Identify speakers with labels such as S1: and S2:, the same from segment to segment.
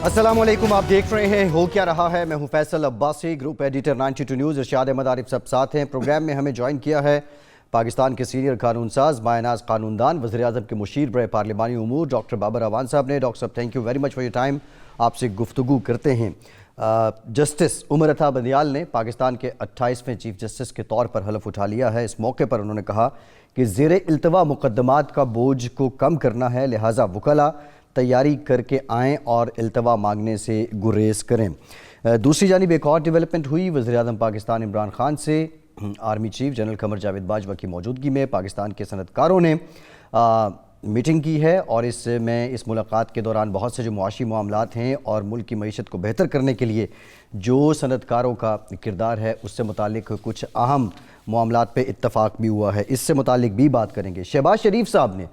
S1: السلام علیکم، آپ دیکھ رہے ہیں ہو کیا رہا ہے۔ میں ہوں Faisal Abbasi, group editor 92 news. Irshad Ahmad Arif sahab ساتھ ہیں۔ پروگرام میں ہمیں جوائن کیا ہے پاکستان کے سینئر قانون ساز، مایہ ناز قانون دان، وزیر اعظم کے مشیر برائے پارلیمانی امور ڈاکٹر بابر اعوان صاحب نے۔ ڈاکٹر صاحب thank you very much for your time. آپ سے گفتگو کرتے ہیں۔ جسٹس عمر عطا بندیال نے پاکستان کے 28ویں چیف جسٹس کے طور پر حلف اٹھا لیا ہے۔ اس موقع پر انہوں نے کہا کہ زیر التوا مقدمات کا بوجھ کو کم کرنا ہے، لہٰذا وکلاء تیاری کر کے آئیں اور التوا مانگنے سے گریز کریں۔ دوسری جانب ایک اور ڈیولپمنٹ ہوئی۔ وزیر اعظم پاکستان عمران خان سے army chief general Qamar Javed Bajwa کی موجودگی میں پاکستان کے صنعت کاروں نے میٹنگ کی ہے، اور اس ملاقات کے دوران بہت سے جو معاشی معاملات ہیں اور ملک کی معیشت کو بہتر کرنے کے لیے جو صنعت کاروں کا کردار ہے اس سے متعلق کچھ اہم معاملات پہ اتفاق بھی ہوا ہے۔ اس سے متعلق بھی بات کریں گے۔ شہباز شریف صاحب نے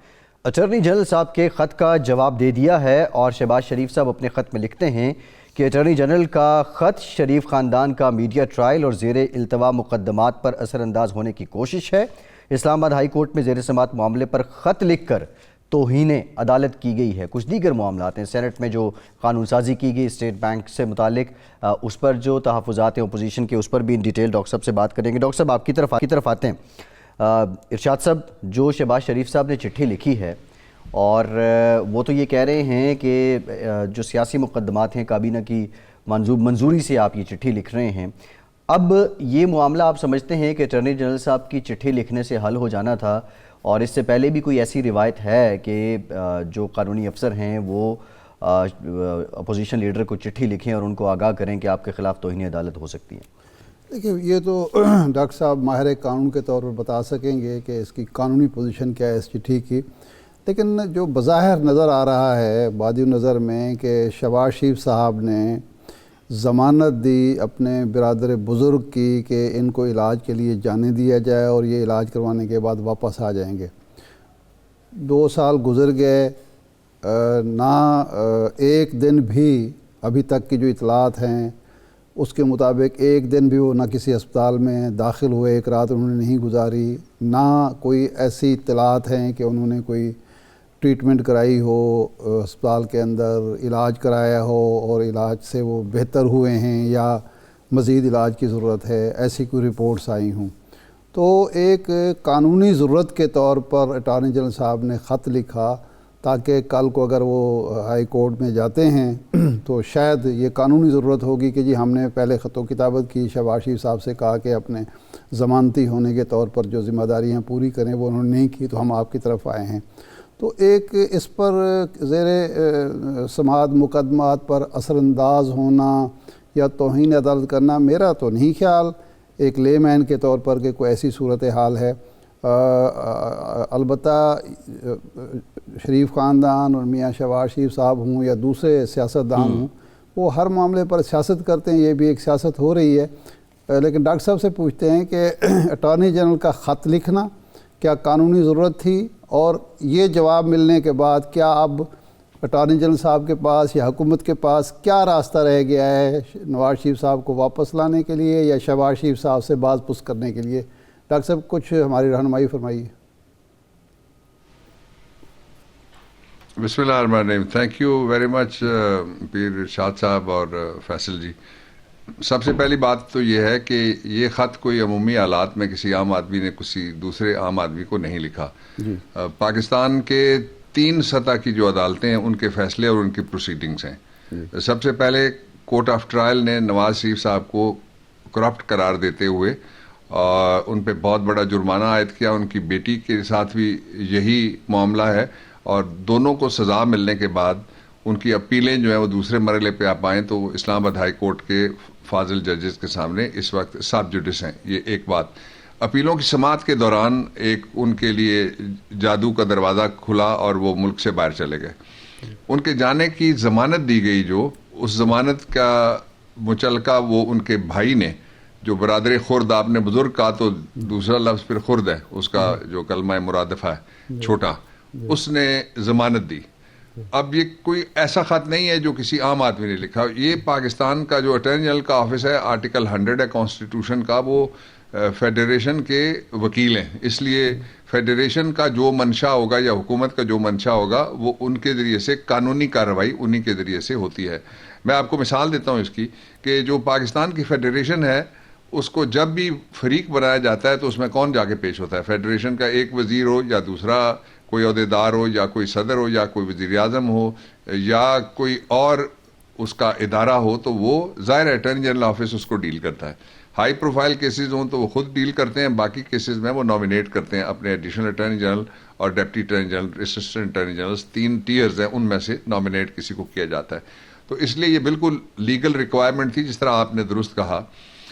S1: اٹارنی جنرل صاحب کے خط کا جواب دے دیا ہے، اور شہباز شریف صاحب اپنے خط میں لکھتے ہیں کہ اٹارنی جنرل کا خط شریف خاندان کا میڈیا ٹرائل اور زیر التوا مقدمات پر اثر انداز ہونے کی کوشش ہے۔ اسلام آباد ہائی کورٹ میں زیر سماعت معاملے پر خط لکھ کر توہین عدالت کی گئی ہے۔ کچھ دیگر معاملات ہیں، سینٹ میں جو قانون سازی کی گئی اسٹیٹ بینک سے متعلق، اس پر جو تحفظات ہیں اپوزیشن کے، اس پر بھی ان ڈیٹیل ڈاکٹر صاحب سے بات کریں گے۔ ڈاکٹر صاحب آپ کی طرف آتے ہیں۔ ارشاد صاحب، جو شہباز شریف صاحب نے چٹھی لکھی ہے، اور وہ تو یہ کہہ رہے ہیں کہ جو سیاسی مقدمات ہیں کابینہ کی منظوری سے آپ یہ چٹھی لکھ رہے ہیں، اب یہ معاملہ آپ سمجھتے ہیں کہ اٹارنی جنرل صاحب کی چٹھی لکھنے سے حل ہو جانا تھا، اور اس سے پہلے بھی کوئی ایسی روایت ہے کہ جو قانونی افسر ہیں وہ اپوزیشن لیڈر کو چٹھی لکھیں اور ان کو آگاہ کریں کہ آپ کے خلاف توہین عدالت ہو سکتی ہے؟
S2: دیکھیں، یہ تو ڈاکٹر صاحب ماہر قانون کے طور پر بتا سکیں گے کہ اس کی قانونی پوزیشن کیا ہے اس چٹھی کی، لیکن جو بظاہر نظر آ رہا ہے بادی نظر میں کہ شہباز شریف صاحب نے ضمانت دی اپنے برادر بزرگ کی کہ ان کو علاج کے لیے جانے دیا جائے اور یہ علاج کروانے کے بعد واپس آ جائیں گے۔ 2 سال گزر گئے، نہ ایک دن بھی ابھی تک کی جو اطلاعات ہیں اس کے مطابق ایک دن بھی وہ نہ کسی اسپتال میں داخل ہوئے، ایک رات انہوں نے نہیں گزاری، نہ کوئی ایسی اطلاعات ہیں کہ انہوں نے کوئی ٹریٹمنٹ کرائی ہو اسپتال کے اندر، علاج کرایا ہو اور علاج سے وہ بہتر ہوئے ہیں یا مزید علاج کی ضرورت ہے، ایسی کوئی رپورٹس آئی ہوں۔ تو ایک قانونی ضرورت کے طور پر اٹارنی جنرل صاحب نے خط لکھا تاکہ کل کو اگر وہ ہائی کورٹ میں جاتے ہیں تو شاید یہ قانونی ضرورت ہوگی کہ جی ہم نے پہلے خط و کتابت کی، شہباز شریف صاحب سے کہا کہ اپنے ضمانتی ہونے کے طور پر جو ذمہ داریاں پوری کریں وہ انہوں نے نہیں کی، تو ہم آپ کی طرف آئے ہیں۔ تو ایک اس پر زیر سماعت مقدمات پر اثر انداز ہونا یا توہین عدالت کرنا، میرا تو نہیں خیال ایک لے مین کے طور پر کہ کوئی ایسی صورتحال ہے۔ البتہ شریف خاندان اور میاں شہباز شریف صاحب ہوں یا دوسرے سیاستدان ہوں، وہ ہر معاملے پر سیاست کرتے ہیں، یہ بھی ایک سیاست ہو رہی ہے۔ لیکن ڈاکٹر صاحب سے پوچھتے ہیں کہ اٹارنی جنرل کا خط لکھنا کیا قانونی ضرورت تھی، اور یہ جواب ملنے کے بعد کیا اب اٹارنی جنرل صاحب کے پاس یا حکومت کے پاس کیا راستہ رہ گیا ہے نواز شریف صاحب کو واپس لانے کے لیے یا شہباز شریف صاحب سے باز پس کرنے کے لیے؟ ڈاکٹر صاحب کچھ ہماری رہنمائی فرمائیے۔
S3: بسم اللہ الرحمن الرحیم۔ تھینک یو ویری مچ پیر ارشاد صاحب اور فیصل جی۔ سب سے پہلی بات تو یہ ہے کہ یہ خط کوئی عمومی حالات میں کسی عام آدمی نے کسی دوسرے عام آدمی کو نہیں لکھا۔ پاکستان کے 3 سطح کی جو عدالتیں ہیں ان کے فیصلے اور ان کی پروسیڈنگز ہیں۔ سب سے پہلے کورٹ آف ٹرائل نے نواز شریف صاحب کو کرپٹ قرار دیتے ہوئے ان پہ بہت بڑا جرمانہ عائد کیا۔ ان کی بیٹی کے ساتھ بھی یہی معاملہ ہے، اور دونوں کو سزا ملنے کے بعد ان کی اپیلیں جو ہیں وہ دوسرے مرحلے پہ آپ آئیں تو اسلام آباد ہائی کورٹ کے فاضل ججز کے سامنے اس وقت سب جوڈس ہیں۔ یہ ایک بات۔ اپیلوں کی سماعت کے دوران ایک ان کے لیے جادو کا دروازہ کھلا اور وہ ملک سے باہر چلے گئے۔ ان کے جانے کی ضمانت دی گئی، جو اس ضمانت کا متعلقہ وہ ان کے بھائی نے، جو برادر خرد، آپ نے بزرگ کہا تو دوسرا لفظ پھر خرد ہے، اس کا جو کلمہ مرادفہ ہے چھوٹا، اس نے ضمانت دی۔ اب یہ کوئی ایسا خط نہیں ہے جو کسی عام آدمی نے لکھا۔ یہ پاکستان کا جو اٹارنی جنرل کا آفس ہے، آرٹیکل 100 ہے کانسٹیٹیوشن کا، وہ فیڈریشن کے وکیل ہیں، اس لیے فیڈریشن کا جو منشا ہوگا یا حکومت کا جو منشا ہوگا وہ ان کے ذریعے سے قانونی کارروائی انہی کے ذریعے سے ہوتی ہے. میں آپ کو مثال دیتا ہوں اس کی کہ جو پاکستان کی فیڈریشن ہے اس کو جب بھی فریق بنایا جاتا ہے تو اس میں کون جا کے پیش ہوتا ہے؟ فیڈریشن کا ایک وزیر ہو یا دوسرا کوئی عہدیدار ہو یا کوئی صدر ہو یا کوئی وزیر اعظم ہو یا کوئی اور اس کا ادارہ ہو، تو وہ ظاہر ہے اٹارنی جنرل آفس اس کو ڈیل کرتا ہے. ہائی پروفائل کیسز ہوں تو وہ خود ڈیل کرتے ہیں، باقی کیسز میں وہ نامینیٹ کرتے ہیں اپنے ایڈیشنل اٹارنی جنرل اور deputy attorney general, assistant attorney general, 3 tears ہیں، ان میں سے نامینیٹ کسی کو کیا جاتا ہے. تو اس لیے یہ بالکل لیگل ریکوائرمنٹ تھی، جس طرح آپ نے درست کہا.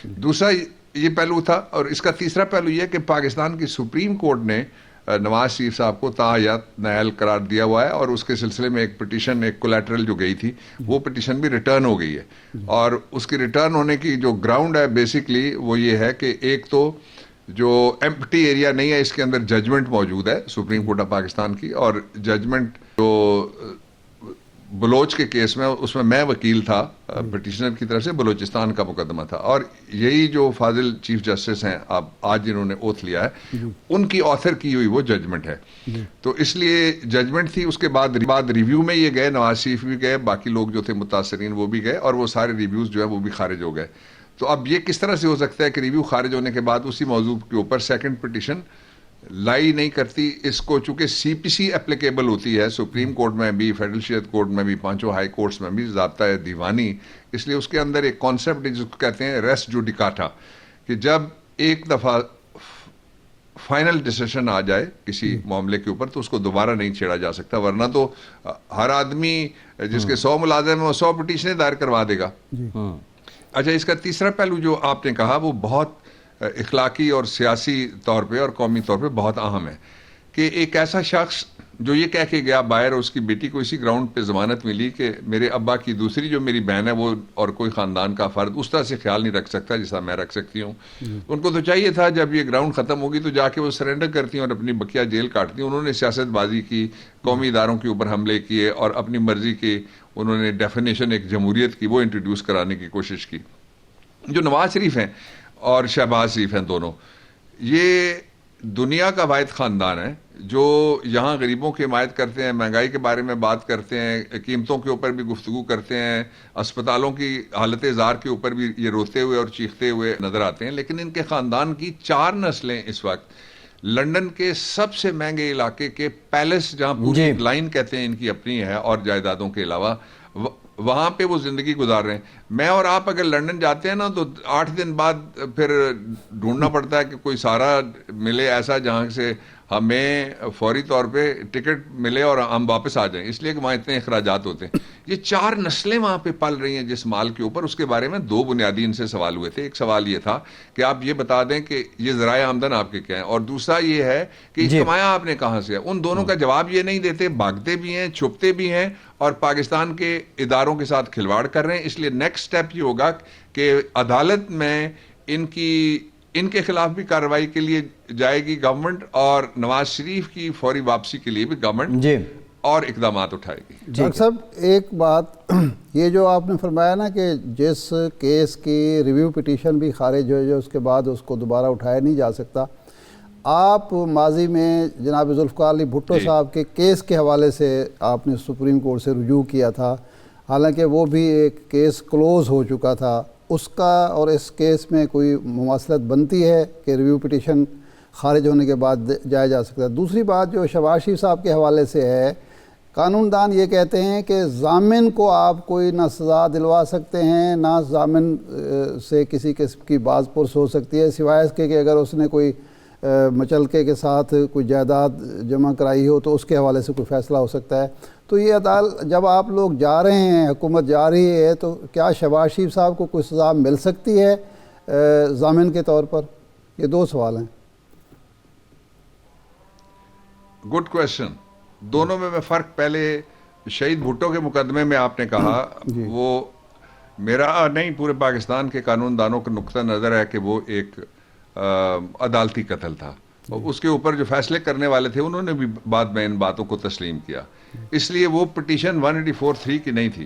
S3: دوسرا یہ پہلو تھا، اور اس کا تیسرا پہلو یہ کہ پاکستان کی سپریم کورٹ نے نواز شریف صاحب کو تاحیات نااہل قرار دیا ہوا ہے، اور اس کے سلسلے میں ایک پٹیشن، ایک کولیٹرل جو گئی تھی، وہ پٹیشن بھی ریٹرن ہو گئی ہے. اور اس کی ریٹرن ہونے کی جو گراؤنڈ ہے بیسکلی وہ یہ ہے کہ ایک تو جو ایمپٹی ایریا نہیں ہے، اس کے اندر ججمنٹ موجود ہے سپریم کورٹ آف پاکستان کی، اور ججمنٹ جو بلوچ کے کیس میں، اس میں میں وکیل تھا پٹیشنر کی طرف سے، بلوچستان کا مقدمہ تھا، اور یہی جو فاضل چیف جسٹس ہیں آپ آج جنہوں نے اوتھ لیا ہے، ان کی آتھر کی ہوئی وہ ججمنٹ ہے. تو اس لیے ججمنٹ تھی، اس کے بعد ریویو میں یہ گئے، نواز شریف بھی گئے، باقی لوگ جو تھے متاثرین وہ بھی گئے، اور وہ سارے ریویوز جو ہے وہ بھی خارج ہو گئے. تو اب یہ کس طرح سے ہو سکتا ہے کہ ریویو خارج ہونے کے بعد اسی موضوع کے اوپر سیکنڈ پٹیشن لائی نہیں کرتی؟ اس کو چونکہ سی پی سی اپلیکیبل ہوتی ہے سپریم کورٹ میں بھی، فیڈرل شریعت کورٹ میں بھی، 5 ہائی کورٹس میں بھی، ضابطہ دیوانی، اس لیے اس کے اندر ایک کانسیپٹ جس کو کہتے ہیں ریس جوڈیکاٹا، کہ جب ایک دفعہ فائنل ڈیسیشن آ جائے کسی معاملے کے اوپر تو اس کو دوبارہ نہیں چھیڑا جا سکتا، ورنہ تو ہر آدمی جس کے 100 ملازم ہیں وہ 100 پٹیشنیں دائر کروا دے گا. اچھا، اس کا تیسرا پہلو جو آپ نے کہا وہ بہت اخلاقی اور سیاسی طور پہ اور قومی طور پہ بہت اہم ہے، کہ ایک ایسا شخص جو یہ کہہ کے گیا باہر، اس کی بیٹی کو اسی گراؤنڈ پہ ضمانت ملی کہ میرے ابا کی دوسری جو میری بہن ہے وہ اور کوئی خاندان کا فرد اس طرح سے خیال نہیں رکھ سکتا جیسا میں رکھ سکتی ہوں. ان کو تو چاہیے تھا جب یہ گراؤنڈ ختم ہوگی تو جا کے وہ سرنڈر کرتی اور اپنی بقیہ جیل کاٹتی. انہوں نے سیاست بازی کی، قومی اداروں کے اوپر حملے کیے، اور اپنی مرضی کی انہوں نے ڈیفینیشن ایک جمہوریت کی وہ انٹروڈیوس کرانے کی کوشش کی. جو نواز شریف ہیں اور شہباز شریف ہیں، دونوں یہ دنیا کا واحد خاندان ہے جو یہاں غریبوں کی حمایت کرتے ہیں، مہنگائی کے بارے میں بات کرتے ہیں، قیمتوں کے اوپر بھی گفتگو کرتے ہیں، اسپتالوں کی حالت زار کے اوپر بھی یہ روتے ہوئے اور چیختے ہوئے نظر آتے ہیں. لیکن ان کے خاندان کی 4 نسلیں اس وقت لندن کے سب سے مہنگے علاقے کے پیلس، جہاں پوری لائن کہتے ہیں ان کی اپنی ہے اور جائیدادوں کے علاوہ، وہاں پہ وہ زندگی گزار رہے ہیں. میں اور آپ اگر لندن جاتے ہیں نا تو 8 دن بعد پھر ڈھونڈنا پڑتا ہے کہ کوئی سارا ملے ایسا جہاں سے ہمیں فوری طور پہ ٹکٹ ملے اور ہم واپس آ جائیں، اس لیے کہ وہاں اتنے اخراجات ہوتے ہیں. یہ 4 نسلیں وہاں پہ پل رہی ہیں جس مال کے اوپر. اس کے بارے میں 2 بنیادی ان سے سوال ہوئے تھے. ایک سوال یہ تھا کہ آپ یہ بتا دیں کہ یہ ذرائع آمدن آپ کے کیا ہیں، اور دوسرا یہ ہے کہ کمایا آپ نے کہاں سے ہے. ان دونوں کا جواب یہ نہیں دیتے، بھاگتے بھی ہیں، چھپتے بھی ہیں، اور پاکستان کے اداروں کے ساتھ کھلواڑ کر رہے ہیں. اس لیے نیکسٹ سٹیپ یہ ہوگا کہ عدالت میں ان کے خلاف بھی کارروائی کے لیے جائے گی گورنمنٹ، اور نواز شریف کی فوری واپسی کے لیے بھی گورنمنٹ اور اقدامات اٹھائے گی.
S2: ڈاکٹر صاحب ایک بات یہ جو آپ نے فرمایا نا کہ جس کیس کی ریویو پٹیشن بھی خارج ہو جائے اس کے بعد اس کو دوبارہ اٹھایا نہیں جا سکتا، آپ ماضی میں جناب ذوالفقار علی بھٹو صاحب کے کیس کے حوالے سے آپ نے سپریم کورٹ سے رجوع کیا تھا، حالانکہ وہ بھی ایک کیس کلوز ہو چکا تھا. اس کا اور اس کیس میں کوئی مماثلت بنتی ہے کہ ریویو پٹیشن خارج ہونے کے بعد جایا جا سکتا ہے؟ دوسری بات جو شہباز شریف صاحب کے حوالے سے ہے، قانون دان یہ کہتے ہیں کہ ضامن کو آپ کوئی نہ سزا دلوا سکتے ہیں، نہ ضامن سے کسی قسم کی باز پرس ہو سکتی ہے، سوائے اس کے کہ اگر اس نے کوئی مچلکے کے ساتھ کوئی جائیداد جمع کرائی ہو تو اس کے حوالے سے کوئی فیصلہ ہو سکتا ہے. تو یہ عدالت جب آپ لوگ جا رہے ہیں، حکومت جا رہی ہے، تو کیا شہباز شریف صاحب کو کوئی سزا مل سکتی ہے ضامن کے طور پر؟ یہ 2 سوال ہیں.
S3: Good question. دونوں میں فرق، پہلے شہید بھٹو کے مقدمے میں آپ نے کہا وہ میرا نہیں، پورے پاکستان کے قانون دانوں کا نقطہ نظر ہے کہ وہ ایک عدالتی قتل تھا. اس کے اوپر جو فیصلے کرنے والے تھے انہوں نے بھی بعد میں ان باتوں کو تسلیم کیا. اس لیے وہ پٹیشن 184(3) کی نہیں تھی.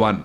S3: 1।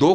S3: 2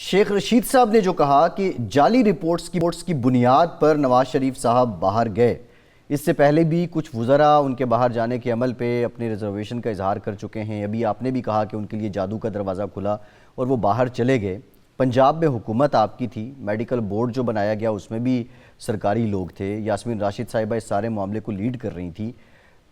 S1: شیخ رشید صاحب نے جو کہا کہ جعلی رپورٹس کی بنیاد پر نواز شریف صاحب باہر گئے، اس سے پہلے بھی کچھ وزراء ان کے باہر جانے کے عمل پہ اپنے ریزرویشن کا اظہار کر چکے ہیں. ابھی آپ نے بھی کہا کہ ان کے لیے جادو کا دروازہ کھلا اور وہ باہر چلے گئے. پنجاب میں حکومت آپ کی تھی، میڈیکل بورڈ جو بنایا گیا اس میں بھی سرکاری لوگ تھے، یاسمین راشد صاحبہ اس سارے معاملے کو لیڈ کر رہی تھی.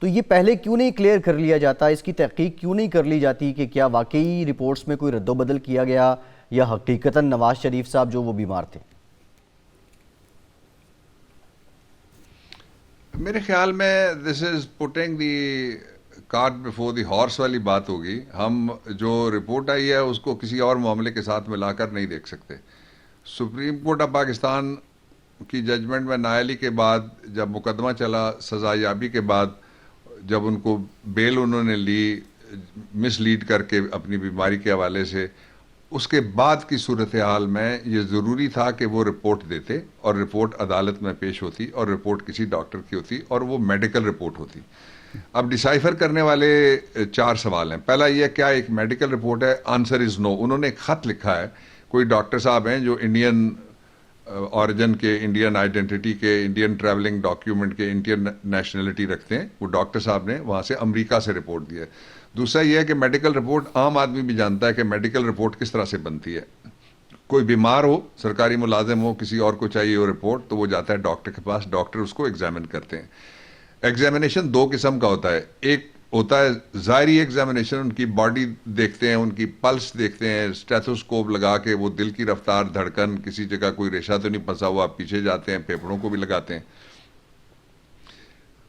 S1: تو یہ پہلے کیوں نہیں کلیئر کر لیا جاتا، اس کی تحقیق کیوں نہیں کر لی جاتی کہ کیا واقعی رپورٹس میں کوئی رد و بدل کیا گیا یا حقیقتاً نواز شریف صاحب جو وہ بیمار تھے؟
S3: میرے خیال میں this is putting the cart before the horse والی بات ہوگی. ہم جو رپورٹ آئی ہے اس کو کسی اور معاملے کے ساتھ ملا کر نہیں دیکھ سکتے. سپریم کورٹ آف پاکستان کی ججمنٹ میں نااہلی کے بعد جب مقدمہ چلا، سزا یابی کے بعد جب ان کو بیل انہوں نے لی مس لیڈ کر کے اپنی بیماری کے حوالے سے، اس کے بعد کی صورتحال میں یہ ضروری تھا کہ وہ رپورٹ دیتے اور رپورٹ عدالت میں پیش ہوتی اور رپورٹ کسی ڈاکٹر کی ہوتی اور وہ میڈیکل رپورٹ ہوتی. اب ڈیسائفر کرنے والے 4 سوال ہیں. پہلا یہ کیا ایک میڈیکل رپورٹ ہے؟ آنسر از نو. انہوں نے ایک خط لکھا ہے، کوئی ڈاکٹر صاحب ہیں جو انڈین اوریجن کے، انڈین آئیڈینٹی کے، انڈین ٹریولنگ ڈاکیومنٹ کے، انڈین نیشنلٹی رکھتے ہیں، وہ ڈاکٹر صاحب نے وہاں سے امریکہ سے رپورٹ دیا ہے. دوسرا یہ ہے کہ میڈیکل رپورٹ عام آدمی بھی جانتا ہے کہ میڈیکل رپورٹ کس طرح سے بنتی ہے. کوئی بیمار ہو، سرکاری ملازم ہو، کسی اور کو چاہیے وہ رپورٹ، تو وہ جاتا ہے ڈاکٹر کے پاس، ڈاکٹر اس کو ایگزامن کرتے ہیں. ایگزامینیشن 2 قسم کا ہوتا ہے. ایک ہوتا ہے ظاہری ایگزامینیشن، ان کی باڈی دیکھتے ہیں، ان کی پلس دیکھتے ہیں، اسٹیتھوسکوپ لگا کے وہ دل کی رفتار، دھڑکن، کسی جگہ کوئی ریشہ تو نہیں پھنسا ہوا، پیچھے جاتے ہیں، پھیپھڑوں کو بھی لگاتے ہیں.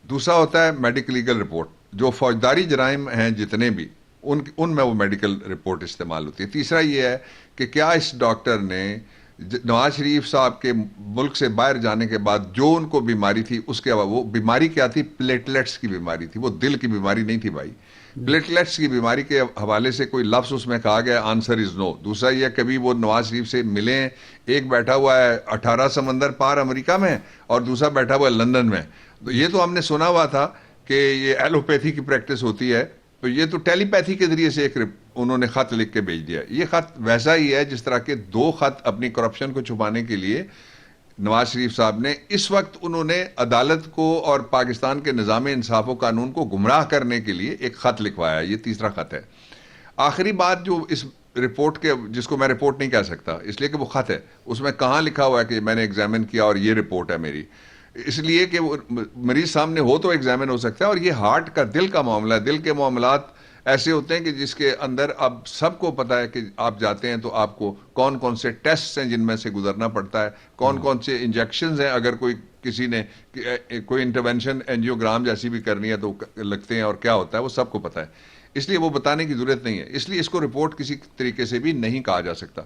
S3: دوسرا ہوتا ہے میڈیکل لیگل رپورٹ، جو فوجداری جرائم ہیں جتنے بھی ان میں وہ میڈیکل رپورٹ استعمال ہوتی ہے. تیسرا یہ ہے کہ کیا اس ڈاکٹر نے نواز شریف صاحب کے ملک سے باہر جانے کے بعد جو ان کو بیماری تھی، اس کے وہ بیماری کیا تھی؟ پلیٹلیٹس کی بیماری تھی. وہ دل کی بیماری نہیں تھی بھائی. پلیٹلیٹس کی بیماری کے حوالے سے کوئی لفظ اس میں کہا گیا؟ آنسر از نو. دوسرا یہ کبھی وہ نواز شریف سے ملیں، ایک بیٹھا ہوا ہے 18 سمندر پار امریکہ میں اور دوسرا بیٹھا ہوا ہے لندن میں. تو یہ تو ہم نے سنا ہوا تھا کہ یہ ایلوپیتھی کی پریکٹس ہوتی ہے، تو یہ تو ٹیلی پیتھی کے ذریعے سے ایک انہوں نے خط لکھ کے بھیج دیا. یہ خط ویسا ہی ہے جس طرح کے 2 خط اپنی کرپشن کو چھپانے کے لیے نواز شریف صاحب نے اس وقت انہوں نے عدالت کو اور پاکستان کے نظام انصاف و قانون کو گمراہ کرنے کے لیے ایک خط لکھوایا. یہ تیسرا خط ہے. آخری بات جو اس رپورٹ کے، جس کو میں رپورٹ نہیں کہہ سکتا اس لیے کہ وہ خط ہے، اس میں کہاں لکھا ہوا ہے کہ میں نے ایگزامن کیا اور یہ رپورٹ ہے میری؟ اس لیے کہ وہ مریض سامنے ہو تو ایگزامن ہو سکتا ہے. اور یہ ہارٹ کا، دل کا معاملہ ہے. دل کے معاملات ایسے ہوتے ہیں کہ جس کے اندر اب سب کو پتا ہے کہ آپ جاتے ہیں تو آپ کو کون کون سے ٹیسٹ ہیں جن میں سے گزرنا پڑتا ہے، کون کون سے انجیکشنز ہیں، اگر کوئی کسی نے کوئی انٹرونشن اینجیوگرام جیسی بھی کرنی ہے تو لگتے ہیں، اور کیا ہوتا ہے وہ سب کو پتا ہے. اس لیے وہ بتانے کی ضرورت نہیں ہے. اس لیے اس کو رپورٹ کسی طریقے سے بھی نہیں کہا جا سکتا.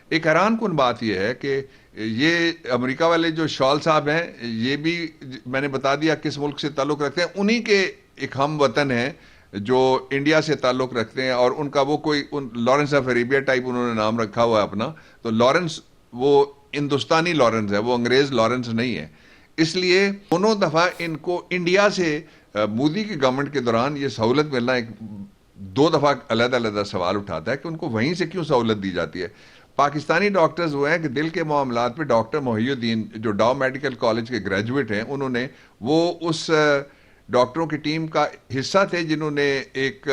S3: ایک حیران کن بات یہ ہے کہ یہ امریکہ والے جو شال صاحب ہیں، یہ بھی میں نے بتا دیا کس ملک سے تعلق رکھتے ہیں. انہی کے ایک ہم وطن ہیں جو انڈیا سے تعلق رکھتے ہیں، اور ان کا وہ کوئی لارنس آف اریبیا ٹائپ انہوں نے نام رکھا ہوا ہے اپنا. تو لارنس وہ ہندوستانی لارنس ہے، وہ انگریز لارنس نہیں ہے. اس لیے دونوں دفعہ ان کو انڈیا سے مودی کی گورنمنٹ کے دوران یہ سہولت ملنا ایک 2 دفعہ علیحدہ علیحدہ سوال اٹھاتا ہے کہ ان کو وہیں سے کیوں سہولت دی جاتی ہے. پاکستانی ڈاکٹرز وہ ہیں کہ دل کے معاملات پہ ڈاکٹر محی الدین جو ڈاؤ میڈیکل کالج کے گریجویٹ ہیں، انہوں نے وہ اس ڈاکٹروں کی ٹیم کا حصہ تھے جنہوں نے ایک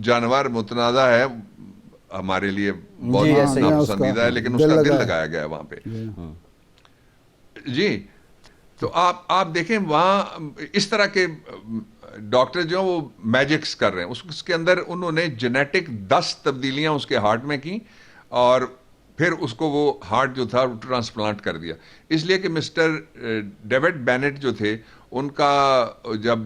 S3: جانور متنازع ہے، ہمارے لیے بہت ناپسندیدہ ہے، لیکن اس کا دل لگایا گیا ہے وہاں پہ. جی تو آپ دیکھیں وہاں اس طرح کے ڈاکٹر جو ہیں وہ میجکس کر رہے ہیں. اس کے اندر انہوں نے جینیٹک 10 تبدیلیاں اس کے ہارٹ میں کی اور پھر اس کو وہ ہارٹ جو تھا ٹرانسپلانٹ کر دیا. اس لیے کہ مسٹر ڈیوڈ بینٹ جو تھے، ان کا جب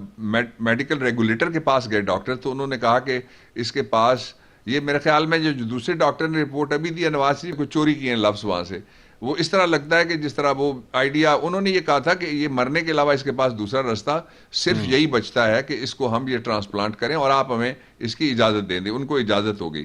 S3: میڈیکل ریگولیٹر کے پاس گئے ڈاکٹر، تو انہوں نے کہا کہ اس کے پاس یہ میرے خیال میں جو دوسرے ڈاکٹر نے رپورٹ ابھی دی ہے، نواز شریف کو چوری کیے ہیں لفظ وہاں سے. وہ اس طرح لگتا ہے کہ جس طرح وہ آئیڈیا انہوں نے یہ کہا تھا کہ یہ مرنے کے علاوہ اس کے پاس دوسرا راستہ صرف یہی بچتا ہے کہ اس کو ہم یہ ٹرانسپلانٹ کریں اور آپ ہمیں اس کی اجازت دیں. ان کو اجازت ہو گئی.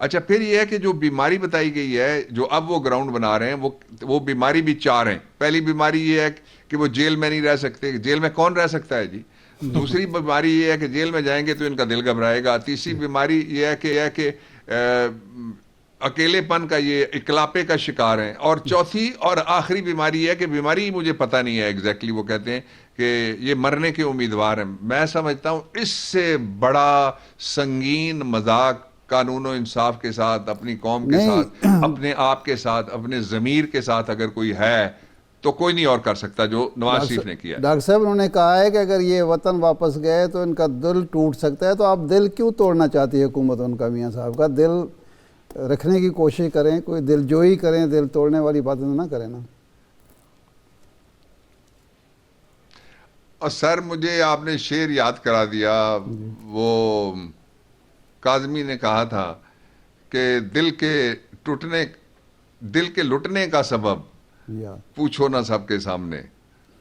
S3: اچھا پھر یہ ہے کہ جو بیماری بتائی گئی ہے، جو اب وہ گراؤنڈ بنا رہے ہیں، وہ بیماری بھی 4 ہیں. پہلی بیماری یہ ہے کہ وہ جیل میں نہیں رہ سکتے. جیل میں کون رہ سکتا ہے جی؟ دوسری بیماری یہ ہے کہ جیل میں جائیں گے تو ان کا دل گھبرائے گا. تیسری بیماری یہ ہے کہ اکیلے پن کا یہ اکلاپے کا شکار ہیں. اور چوتھی اور آخری بیماری ہے کہ بیماری مجھے پتہ نہیں ہے ایگزیکٹلی، وہ کہتے ہیں کہ یہ مرنے کے امیدوار ہیں. میں سمجھتا ہوں اس سے بڑا سنگین مذاق قانون و انصاف کے ساتھ، اپنی قوم کے ساتھ، اپنے آپ کے ساتھ، اپنے ضمیر کے ساتھ اگر کوئی ہے تو کوئی نہیں اور کر سکتا جو نواز شریف نے کیا.
S2: ڈاکٹر صاحب انہوں نے کہا ہے کہ اگر یہ وطن واپس گئے تو ان کا دل ٹوٹ سکتا ہے، تو آپ دل کیوں توڑنا چاہتی ہے حکومت ان کا؟ میاں صاحب کا دل رکھنے کی کوشش کریں، کوئی دل جوئی کریں، دل توڑنے والی باتیں نہ کریں نا.
S3: اور سر مجھے آپ نے شعر یاد کرا دیا. وہ کاظمی نے کہا تھا کہ دل کے لٹنے کا سبب پوچھو نہ سب کے سامنے،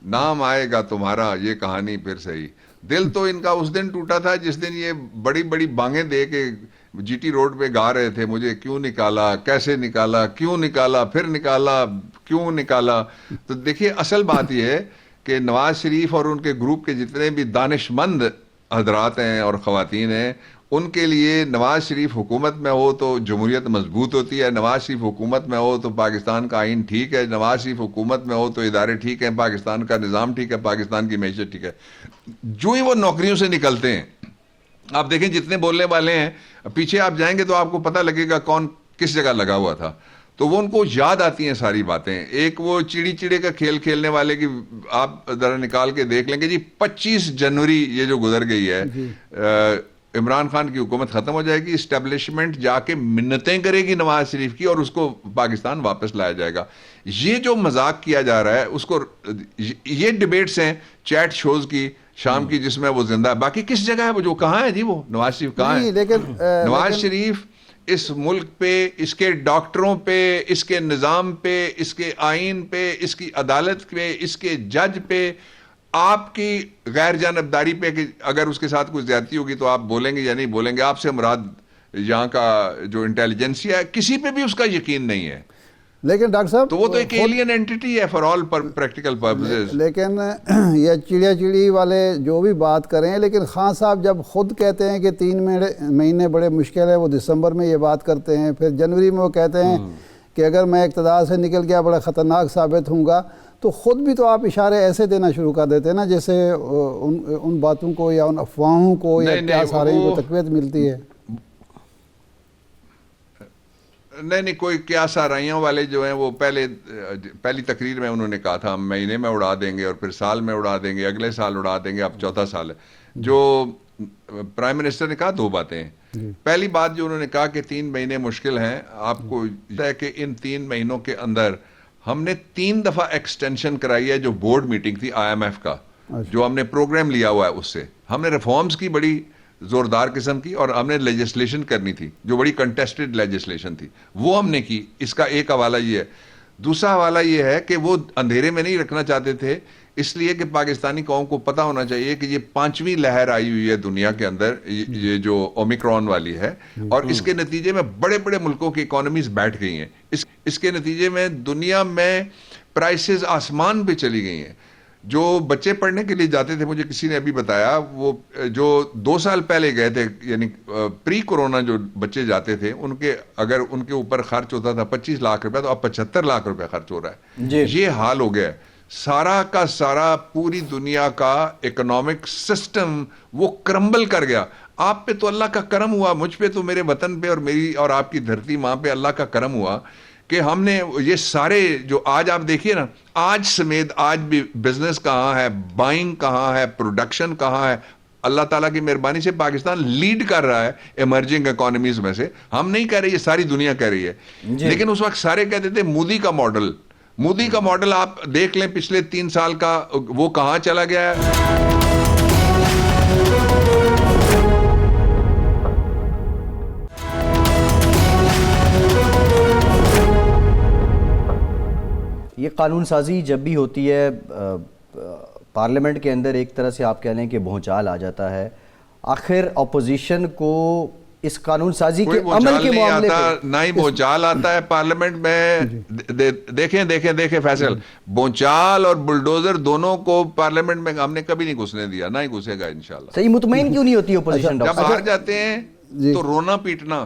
S3: نام آئے گا تمہارا یہ کہانی پھر صحیح. دل تو ان کا اس دن ٹوٹا تھا جس دن یہ بڑی بڑی بانگیں دے کے جی ٹی روڈ پہ گا رہے تھے، مجھے کیوں نکالا، کیسے نکالا، کیوں نکالا، پھر نکالا، کیوں نکالا. تو دیکھیے اصل بات یہ ہے کہ نواز شریف اور ان کے گروپ کے جتنے بھی دانش مند حضرات ہیں اور خواتین ہیں، ان کے لیے نواز شریف حکومت میں ہو تو جمہوریت مضبوط ہوتی ہے، نواز شریف حکومت میں ہو تو پاکستان کا آئین ٹھیک ہے، نواز شریف حکومت میں ہو تو ادارے ٹھیک ہیں، پاکستان کا نظام ٹھیک ہے، پاکستان کی معیشت ٹھیک ہے. جو ہی وہ نوکریوں سے نکلتے ہیں، آپ دیکھیں جتنے بولنے والے ہیں، پیچھے آپ جائیں گے تو آپ کو پتہ لگے گا کون کس جگہ لگا ہوا تھا. تو وہ ان کو یاد آتی ہیں ساری باتیں. ایک وہ چڑی چڑے کا کھیل کھیلنے والے کی آپ ذرا نکال کے دیکھ لیں گے جی 25 جنوری یہ جو گزر گئی ہے، عمران خان کی حکومت ختم ہو جائے گی، اسٹیبلشمنٹ جا کے منتیں کرے گی نواز شریف کی اور اس کو پاکستان واپس لایا جائے گا. یہ جو مذاق کیا جا رہا ہے اس کو، یہ ڈیبیٹس ہیں چیٹ شوز کی شام کی جس میں وہ زندہ ہے. باقی کس جگہ ہے وہ، جو کہاں ہے جی وہ نواز شریف کہاں ہے؟ نواز شریف اس ملک پہ، اس کے ڈاکٹروں پہ، اس کے نظام پہ، اس کے آئین پہ، اس کی عدالت پہ، اس کے جج پہ، آپ کی غیر جانبداری پہ کہ اگر اس کے ساتھ کوئی زیادتی ہوگی تو آپ بولیں گے یا نہیں بولیں گے. آپ سے مراد یہاں کا جو انٹیلیجنسیا ہے، کسی پہ بھی اس کا یقین نہیں ہے.
S2: لیکن ڈاکٹر صاحب
S3: تو وہ تو ایک ایلین اینٹی ہے فار آل پریکٹیکل پرپزز.
S2: لیکن یہ چڑیا چڑی والے جو بھی بات کریں، لیکن خان صاحب جب خود کہتے ہیں کہ 3 مہینے بڑے مشکل ہے، وہ دسمبر میں یہ بات کرتے ہیں، پھر جنوری میں وہ کہتے ہیں کہ اگر میں اقتدار سے نکل گیا بڑا خطرناک ثابت ہوں گا، تو خود بھی تو آپ اشارے ایسے دینا شروع کر دیتے ہیں نا جیسے ان باتوں کو یا ان افواہوں کو یا کیا سارے کو تقویت ملتی ہے.
S3: نہیں کوئی کیا سارائیوں والے جو ہیں وہ پہلی تقریر میں انہوں نے کہا تھا ہم مہینے میں اڑا دیں گے اور پھر سال میں اڑا دیں گے، اگلے سال اڑا دیں گے، اب چوتھا سال ہے. جو پرائم منسٹر نے کہا 2 باتیں ہیں. پہلی بات جو انہوں نے کہا کہ 3 مہینے مشکل ہیں، آپ کو یہ ہے کہ ان 3 مہینوں کے اندر ہم نے 3 دفعہ ایکسٹینشن کرائی ہے جو بورڈ میٹنگ تھی IMF کا، جو ہم نے پروگرام لیا ہوا ہے. اس سے ہم نے ریفارمز کی بڑی زوردار قسم کی، اور ہم نے لیجسلیشن کرنی تھی جو بڑی کنٹیسٹڈ لیجسلیشن تھی، وہ ہم نے کی. اس کا ایک حوالہ یہ ہے. دوسرا حوالہ یہ ہے کہ وہ اندھیرے میں نہیں رکھنا چاہتے تھے، اس لیے کہ پاکستانی قوم کو پتہ ہونا چاہیے کہ یہ 5ویں لہر آئی ہوئی ہے دنیا کے اندر، یہ جو اومیکرون والی ہے، اور اس کے نتیجے میں بڑے بڑے ملکوں کی اکانومیز بیٹھ گئی ہیں. اس کے نتیجے میں دنیا میں پرائسز آسمان پہ چلی گئی ہیں. جو بچے پڑھنے کے لیے جاتے تھے، مجھے کسی نے ابھی بتایا، وہ جو 2 سال پہلے گئے تھے، یعنی پری کورونا جو بچے جاتے تھے، اگر ان کے اوپر خرچ ہوتا تھا 25 لاکھ روپے، تو اب 75 لاکھ روپے خرچ ہو رہا ہے. یہ حال ہو گیا ہے. سارا کا سارا پوری دنیا کا اکنامک سسٹم وہ کرمبل کر گیا. آپ پہ تو اللہ کا کرم ہوا، مجھ پہ تو میرے وطن پہ اور میری اور آپ کی دھرتی ماں پہ اللہ کا کرم ہوا کہ ہم نے یہ سارے جو آج آپ دیکھیے نا، آج سمیت آج بھی بزنس کہاں ہے، بائنگ کہاں ہے، پروڈکشن کہاں ہے. اللہ تعالیٰ کی مہربانی سے پاکستان لیڈ کر رہا ہے ایمرجنگ اکانومیز میں سے. ہم نہیں کہہ رہے، یہ ساری دنیا کہہ رہی ہے. لیکن اس وقت سارے کہتے تھے مودی کا ماڈل آپ دیکھ لیں پچھلے 3 سال کا، وہ کہاں چلا گیا ہے.
S1: یہ قانون سازی جب بھی ہوتی ہے پارلیمنٹ کے اندر، ایک طرح سے آپ کہہ لیں کہ بھونچال آ جاتا ہے. آخر اپوزیشن کو اس قانون سازی کے عمل کے معاملے
S3: پہ نہ ہی بھونچال آتا ہے پارلیمنٹ میں. دیکھیں فیصل، بھونچال اور بلڈوزر دونوں کو پارلیمنٹ میں ہم نے کبھی نہیں گھسنے دیا، نہ ہی گھسے گا انشاءاللہ.
S1: صحیح مطمئن کیوں نہیں ہوتی اپوزیشن؟
S3: جب ہار جاتے ہیں تو رونا پیٹنا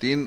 S3: 3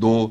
S3: 2।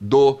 S3: 2,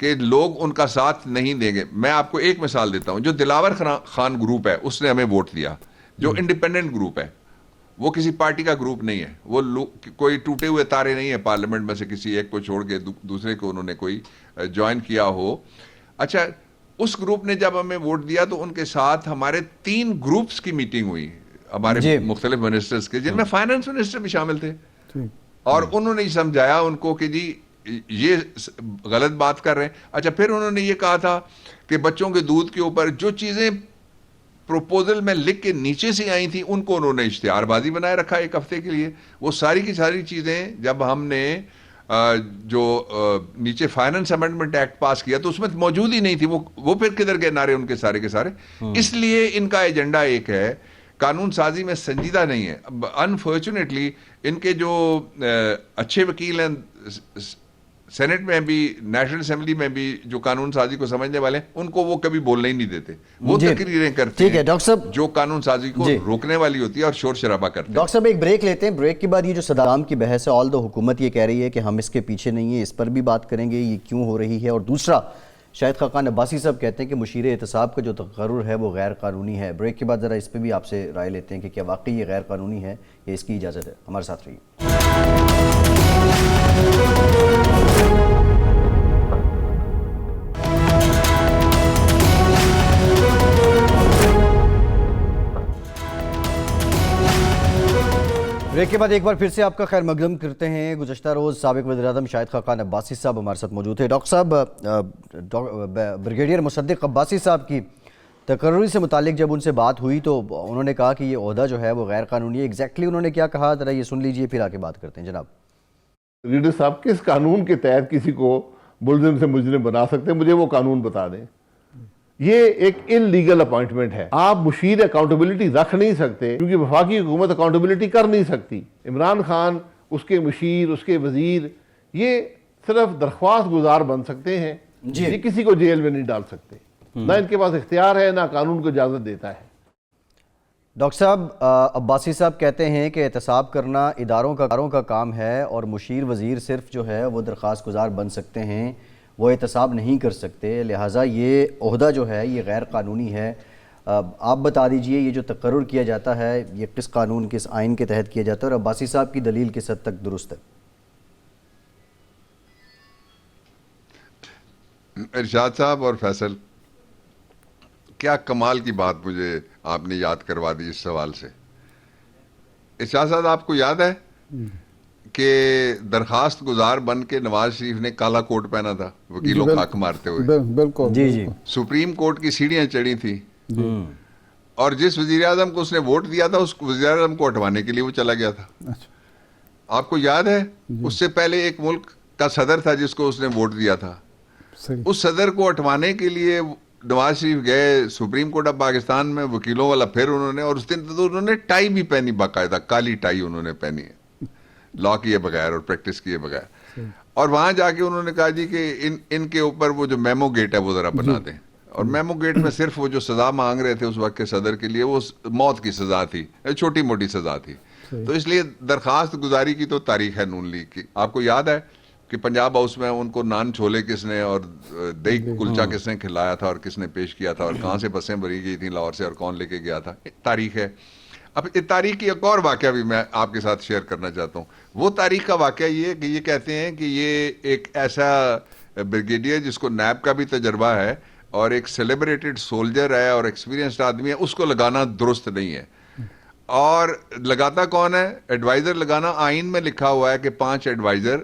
S3: کہ لوگ ان کا ساتھ نہیں دیں گے. میں آپ کو ایک مثال دیتا ہوں. جو دلاور خان گروپ ہے اس نے ہمیں ووٹ دیا, جو انڈیپینڈنٹ گروپ ہے, وہ کسی پارٹی کا گروپ نہیں ہے, وہ کوئی ٹوٹے ہوئے تارے نہیں ہیں پارلیمنٹ میں سے کسی ایک کو چھوڑ کے دوسرے کو انہوں نے کوئی جوائن کیا ہو. اچھا, اس گروپ نے جب ہمیں ووٹ دیا تو ان کے ساتھ ہمارے 3 گروپس کی میٹنگ ہوئی ہمارے مختلف منسٹرز کے, جن میں فائنانس منسٹر بھی شامل تھے, اور انہوں نے سمجھایا ان کو کہ جی یہ غلط بات کر رہے ہیں. اچھا, پھر انہوں نے یہ کہا تھا کہ بچوں کے دودھ کے اوپر جو چیزیں پروپوزل میں لکھ کے نیچے سے آئی تھیں ان کو انہوں نے اشتہار بازی بنائے رکھا 1 ہفتے کے لیے. وہ ساری کی ساری چیزیں جب ہم نے جو نیچے فائنانس امینڈمنٹ ایکٹ پاس کیا تو اس میں موجود ہی نہیں تھی. وہ پھر کدھر گئے نعرے ان کے سارے کے سارے. اس لیے ان کا ایجنڈا ایک ہے, قانون سازی میں سنجیدہ نہیں ہے. انفارچونیٹلی ان کے جو اچھے وکیل ہیں سینٹ میں بھی, نیشنل اسمبلی میں بھی, جو قانون سازی کو سمجھنے والے ہیں, ان کو وہ کبھی بولنے ہی نہیں دیتے. وہ تقریریں کرتے ہیں
S1: ڈاکٹر صاحب
S3: جو قانون سازی کو روکنے والی ہوتی ہے اور شور شرابہ کرتے ہیں.
S1: ڈاکٹر صاحب ایک بریک لیتے ہیں. بریک کے بعد یہ جو صدام کی بحث ہے, آل دو حکومت یہ کہہ رہی ہے کہ ہم اس کے پیچھے نہیں ہیں, اس پر بھی بات کریں گے یہ کیوں ہو رہی ہے. اور دوسرا, شاہد خاقان عباسی صاحب کہتے ہیں کہ مشیر احتساب کا جو تقرر ہے وہ غیر قانونی ہے. بریک کے بعد ذرا اس پہ بھی آپ سے رائے لیتے ہیں کہ کیا واقعی یہ غیر قانونی ہے یا اس کی اجازت ہے. ہمارے ساتھ رہیے. بریک کے بعد ایک بار پھر سے آپ کا خیر مقدم کرتے ہیں. گزشتہ روز سابق وزیر اعظم شاہد خاقان عباسی صاحب ہمارے ساتھ موجود تھے. ڈاکٹر صاحب, بریگیڈیئر مصدق عباسی صاحب کی تقرری سے متعلق جب ان سے بات ہوئی تو انہوں نے کہا کہ یہ عہدہ جو ہے وہ غیر قانونی ہے. ایگزیکٹلی انہوں نے کیا کہا, ذرا یہ سن لیجئے پھر آگے بات کرتے ہیں. جناب
S4: ریڈر صاحب, کس قانون کے تحت کسی کو ملزم سے مجرم بنا سکتے ہیں؟ مجھے وہ قانون بتا دیں. یہ ایک ان لیگل اپوائنٹمنٹ ہے. آپ مشیر اکاؤنٹیبلٹی رکھ نہیں سکتے کیونکہ وفاقی حکومت اکاؤنٹیبلٹی کر نہیں سکتی. عمران خان, اس کے مشیر, اس کے وزیر, یہ صرف درخواست گزار بن سکتے ہیں, یہ کسی کو جیل میں نہیں ڈال سکتے. نہ ان کے پاس اختیار ہے, نہ قانون کو اجازت دیتا ہے.
S1: ڈاکٹر صاحب, عباسی صاحب کہتے ہیں کہ احتساب کرنا اداروں کا کام ہے اور مشیر وزیر صرف جو ہے وہ درخواست گزار بن سکتے ہیں, وہ احتساب نہیں کر سکتے, لہٰذا یہ عہدہ جو ہے یہ غیر قانونی ہے. آپ بتا دیجئے یہ جو تقرر کیا جاتا ہے یہ کس قانون, کس آئین کے تحت کیا جاتا ہے, اور عباسی صاحب کی دلیل کس حد تک درست ہے؟
S3: ارشاد صاحب اور فیصل, کیا کمال کی بات مجھے آپ نے یاد کروا دی اس سوال سے. ارشاد صاحب, آپ کو یاد ہے کہ درخواست گزار بن کے نواز شریف نے کالا کوٹ پہنا تھا وکیلوں کا حق مارتے ہوئے؟
S2: بالکل.
S1: جی
S3: سپریم کورٹ کی سیڑھیاں چڑھی تھی, اور جس وزیر اعظم کو اس نے ووٹ دیا تھا اس وزیر اعظم کو ہٹوانے کے لیے وہ چلا گیا تھا. آپ کو یاد ہے اس سے پہلے ایک ملک کا صدر تھا جس کو اس نے ووٹ دیا تھا, اس صدر کو ہٹوانے کے لیے نواز شریف گئے سپریم کورٹ آف پاکستان میں وکیلوں والا. پھر انہوں نے, اور اس دن تو انہوں نے ٹائی بھی پہنی, باقاعدہ کالی ٹائی انہوں نے پہنی ہے, لا کیے بغیر اور پریکٹس کیے بغیر. اور وہاں جا کے انہوں نے کہا جی کہ ان کے اوپر وہ جو میمو گیٹ ہے وہ ذرا بنا دیں. اور میمو گیٹ میں صرف وہ جو سزا مانگ رہے تھے اس وقت کے صدر کے لیے وہ موت کی سزا تھی, چھوٹی موٹی سزا تھی. تو اس لیے درخواست گزاری کی تو تاریخ ہے نون لیگ کی. آپ کو یاد ہے کہ پنجاب ہاؤس میں ان کو نان چھولے کس نے اور دہی کلچا کس نے کھلایا تھا اور کس نے پیش کیا تھا, اور کہاں سے بسیں بھری گئی تھیں لاہور سے, اور کون لے کے گیا تھا. تاریخ ہے. اب تاریخ کی ایک اور واقعہ بھی میں آپ کے ساتھ شیئر کرنا چاہتا ہوں. وہ تاریخ کا واقعہ یہ ہے کہ یہ کہتے ہیں کہ یہ ایک ایسا بریگیڈیئر جس کو نیب کا بھی تجربہ ہے اور ایک سیلیبریٹڈ سولجر ہے اور ایکسپیرینسڈ آدمی ہے, اس کو لگانا درست نہیں ہے. اور لگاتا کون ہے؟ ایڈوائزر لگانا آئین میں لکھا ہوا ہے کہ 5 ایڈوائزر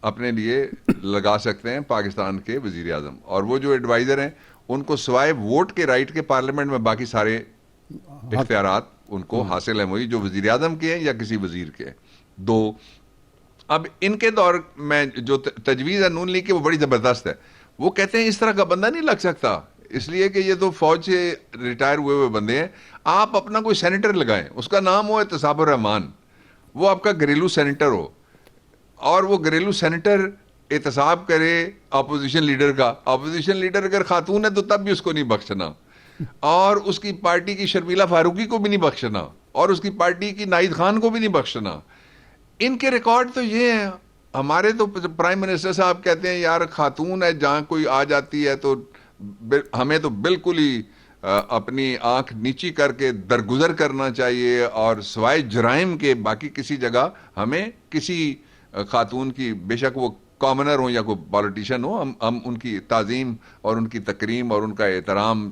S3: اپنے لیے لگا سکتے ہیں پاکستان کے وزیر اعظم, اور وہ جو ایڈوائزر ہیں ان کو سوائے ووٹ کے رائٹ کے پارلیمنٹ میں باقی سارے اختیارات ان کو حاصل ہیں, وہی جو وزیر اعظم کے ہیں یا کسی وزیر کے. 2 اب ان کے دور میں جو تجویز ہے نون لیگ کی وہ بڑی زبردست ہے. وہ کہتے ہیں اس طرح کا بندہ نہیں لگ سکتا, اس لیے کہ یہ تو فوج سے ریٹائر ہوئے بندے ہیں. آپ اپنا کوئی سینیٹر لگائیں, اس کا نام ہو احتساب الرحمان, وہ آپ کا گھریلو سینیٹر ہو, اور وہ گھریلو سینیٹر احتساب کرے اپوزیشن لیڈر کا. اپوزیشن لیڈر اگر خاتون ہے تو تب بھی اس کو نہیں بخشنا, اور اس کی پارٹی کی شرمیلا فاروقی کو بھی نہیں بخشنا, اور اس کی پارٹی کی نائد خان کو بھی نہیں بخشنا. ان کے ریکارڈ تو یہ ہیں, ہمارے تو پرائم منسٹر صاحب کہتے ہیں یار خاتون ہے جہاں کوئی آ جاتی ہے تو ہمیں تو بالکل ہی اپنی آنکھ نیچی کر کے درگزر کرنا چاہیے، اور سوائے جرائم کے باقی کسی جگہ ہمیں کسی خاتون کی، بے شک وہ کامنر ہوں یا کوئی پالیٹیشین ہو، ہم ان کی تعظیم اور ان کی تکریم اور ان کا احترام،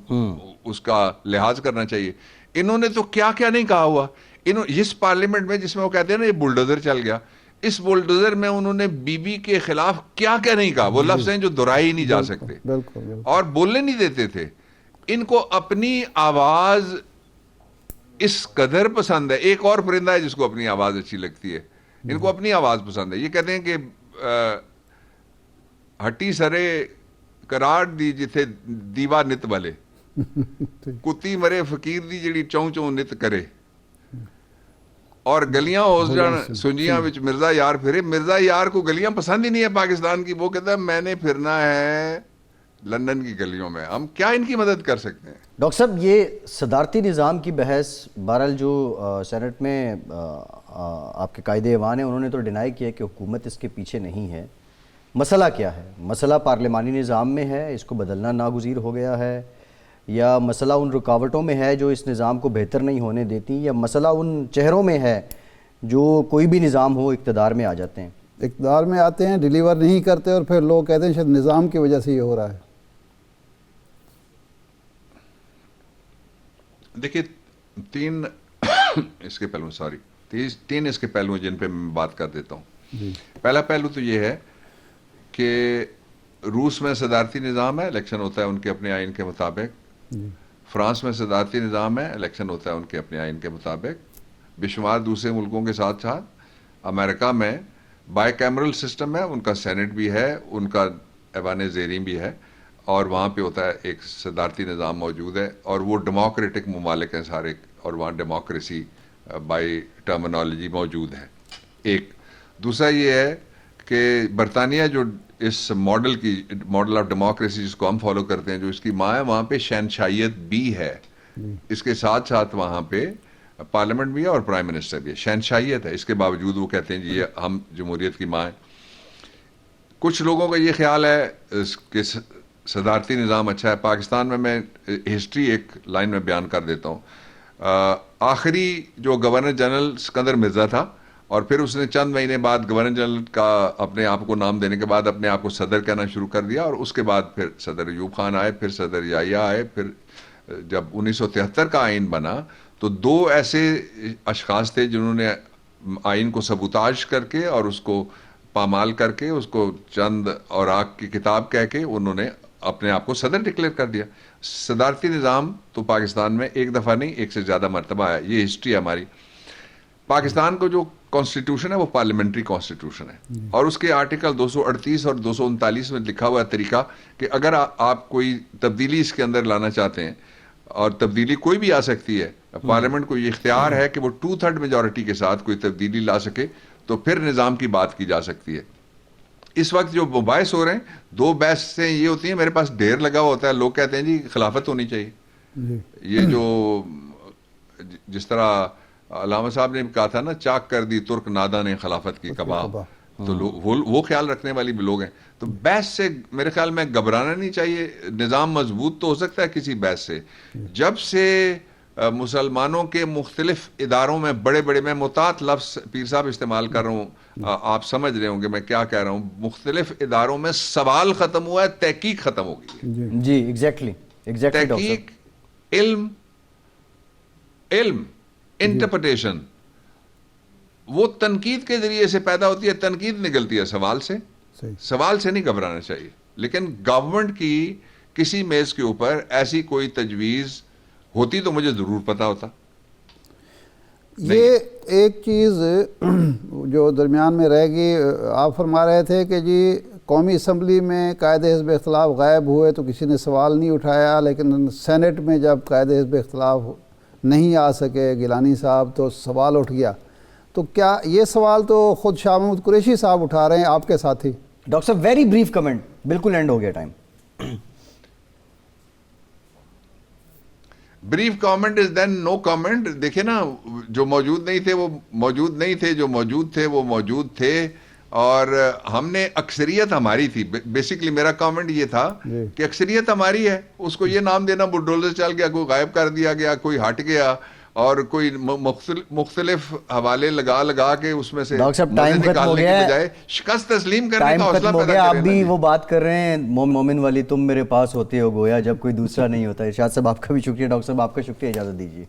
S3: اس کا لحاظ کرنا چاہیے. انہوں نے تو کیا کیا نہیں کہا ہوا. اس پارلیمنٹ میں جس میں وہ کہتے ہیں نا یہ بلڈوزر چل گیا، اس بلڈوزر میں انہوں نے بی بی کے خلاف کیا کیا نہیں کہا. وہ لفظ ہیں جو دہرائے ہی نہیں جا سکتے
S2: بالکل
S3: اور بولنے نہیں دیتے تھے. ان کو اپنی آواز اس قدر پسند ہے. ایک اور پرندہ ہے جس کو اپنی آواز اچھی لگتی ہے، ان کو اپنی آواز پسند ہے. یہ کہتے ہیں کہ ہٹی سرے قرار دی جتھے دیوا نت والے، کتی مرے فقیر دی جڑی چوں چوں نت کرے، اور گلیاں ہو جان سنجیاں وچ مرزا یار پھرے. مرزا یار کو گلیاں پسند ہی نہیں ہے پاکستان کی. وہ کہتا ہے میں نے پھرنا ہے لندن کی گلیوں میں. ہم کیا ان کی مدد کر سکتے ہیں؟
S1: ڈاکٹر صاحب یہ صدارتی نظام کی بحث بہرحال جو سینٹ میں آپ کے قائد ایوان ہیں انہوں نے تو ڈینائی کیا کہ حکومت اس کے پیچھے نہیں ہے. مسئلہ کیا ہے؟ مسئلہ پارلیمانی نظام میں ہے، اس کو بدلنا ناگزیر ہو گیا ہے، یا مسئلہ ان رکاوٹوں میں ہے جو اس نظام کو بہتر نہیں ہونے دیتی، یا مسئلہ ان چہروں میں ہے جو کوئی بھی نظام ہو اقتدار میں آ جاتے ہیں؟
S2: اقتدار میں آتے ہیں، ڈیلیور نہیں کرتے، اور پھر لوگ کہتے ہیں شاید نظام کی وجہ سے یہ ہو رہا ہے.
S3: دیکھیے تین اس کے پہلو ہیں جن پہ میں بات کر دیتا ہوں. پہلا پہلو تو یہ ہے کہ روس میں صدارتی نظام ہے، الیکشن ہوتا ہے ان کے اپنے آئین کے مطابق. فرانس میں صدارتی نظام ہے، الیکشن ہوتا ہے ان کے اپنے آئین کے مطابق. بے شمار دوسرے ملکوں کے ساتھ ساتھ امریکہ میں بائی کیمرل سسٹم ہے، ان کا سینٹ بھی ہے، ان کا ایوان زیریں بھی ہے، اور وہاں پہ ہوتا ہے ایک صدارتی نظام موجود ہے، اور وہ ڈیموکریٹک ممالک ہیں سارے، اور وہاں ڈیموکریسی بائی ٹرمینالوجی موجود ہے. ایک دوسرا یہ ہے کہ برطانیہ جو اس ماڈل آف ڈیموکریسی جس کو ہم فالو کرتے ہیں، جو اس کی ماں ہے، وہاں پہ شہنشاہیت بھی ہے. اس کے ساتھ ساتھ وہاں پہ پارلیمنٹ بھی ہے اور پرائم منسٹر بھی ہے. شہنشاہیت ہے، اس کے باوجود وہ کہتے ہیں جی یہ ہم جمہوریت کی ماں ہیں. کچھ لوگوں کا یہ خیال ہے کہ صدارتی نظام اچھا ہے. پاکستان میں ہسٹری ایک لائن میں بیان کر دیتا ہوں. آخری جو گورنر جنرل سکندر مرزا تھا، اور پھر اس نے چند مہینے بعد گورنر جنرل کا اپنے آپ کو نام دینے کے بعد اپنے آپ کو صدر کہنا شروع کر دیا، اور اس کے بعد پھر صدر ایوب خان آئے، پھر صدر یحییٰ آئے. پھر جب 1973 کا آئین بنا تو دو ایسے اشخاص تھے جنہوں نے آئین کو سبوتاژ کر کے اور اس کو پامال کر کے، اس کو چند اوراق کی کتاب کہہ کے انہوں نے اپنے آپ کو صدر ڈکلیئر کر دیا. صدارتی نظام تو پاکستان میں ایک دفعہ نہیں، ایک سے زیادہ مرتبہ ہے. یہ ہسٹری ہے ہماری. پاکستان کو جو کانسٹیٹیوشن ہے وہ پارلیمنٹری کانسٹیٹیوشن ہے، اور اس کے آرٹیکل 238 اور 239 میں لکھا ہوا ہے طریقہ کہ اگر آپ کوئی تبدیلی اس کے اندر لانا چاہتے ہیں، اور تبدیلی کوئی بھی آ سکتی ہے، پارلیمنٹ کو یہ اختیار ہے کہ وہ 2/3 میجورٹی کے ساتھ کوئی تبدیلی لا سکے، تو پھر نظام کی بات کی جا سکتی ہے. اس وقت جو مباحث ہو رہے ہیں، دو بحث سے یہ ہوتی ہیں، میرے پاس ڈھیر لگا ہوا ہوتا ہے، لوگ کہتے ہیں جی خلافت ہونی چاہیے. یہ جو جس طرح علامہ صاحب نے کہا تھا نا، چاک کر دی ترک نادا نے خلافت کی کباب، تو وہ خیال رکھنے والی بھی لوگ ہیں. تو بحث سے میرے خیال میں گھبرانا نہیں چاہیے. نظام مضبوط تو ہو سکتا ہے کسی بحث سے. جب سے مسلمانوں کے مختلف اداروں میں بڑے بڑے، میں محتاط لفظ پیر صاحب استعمال کر رہا ہوں، آپ سمجھ رہے ہوں کہ میں کیا کہہ رہا ہوں، مختلف اداروں میں سوال ختم ہوا ہے، تحقیق ختم ہو گئی ہے.
S1: جی ایگزیکٹلی
S3: تحقیق، علم انٹرپریٹیشن وہ تنقید کے ذریعے سے پیدا ہوتی ہے. تنقید نکلتی ہے سوال سے. سوال سے نہیں گھبرانا چاہیے. لیکن گورنمنٹ کی کسی میز کے اوپر ایسی کوئی تجویز ہوتی تو مجھے ضرور پتا ہوتا.
S2: یہ ایک چیز جو درمیان میں رہ گئی، آپ فرما رہے تھے کہ جی قومی اسمبلی میں قائد حزب اختلاف غائب ہوئے تو کسی نے سوال نہیں اٹھایا، لیکن سینٹ میں جب قائد حزب اختلاف نہیں آ سکے گیلانی صاحب تو سوال اٹھ گیا. تو کیا یہ سوال تو خود شاہ محمود قریشی صاحب اٹھا رہے ہیں، آپ کے ساتھی؟
S1: ڈاکٹر صاحب ویری بریف کمنٹ، بالکل اینڈ ہو گیا ٹائم.
S3: بریف کامنٹ از دین نو کامنٹ. دیکھیں نا، جو موجود نہیں تھے وہ موجود نہیں تھے، جو موجود تھے وہ موجود تھے. اور ہم نے اکثریت ہماری تھی. بیسکلی میرا کامنٹ یہ تھا کہ اکثریت ہماری ہے, اس کو یہ نام دینا بلڈوزر چل گیا, کوئی غائب کر دیا گیا, کوئی ہٹ گیا, اور کوئی مختلف حوالے لگا کے اس میں سے
S1: ڈاکٹر صاحب ٹائم ختم ہو گیا ہے,
S3: شکست تسلیم کرنے کا حوصلہ
S1: ختم ہو
S3: پیدا
S1: گیا. آپ
S3: کریں.
S1: بھی وہ بات کر رہے ہیں مومن والی, تم میرے پاس ہوتے ہو گویا جب کوئی دوسرا نہیں ہوتا. ارشاد صاحب آپ کا بھی شکریہ, ڈاکٹر صاحب آپ کا شکریہ, اجازت دیجیے.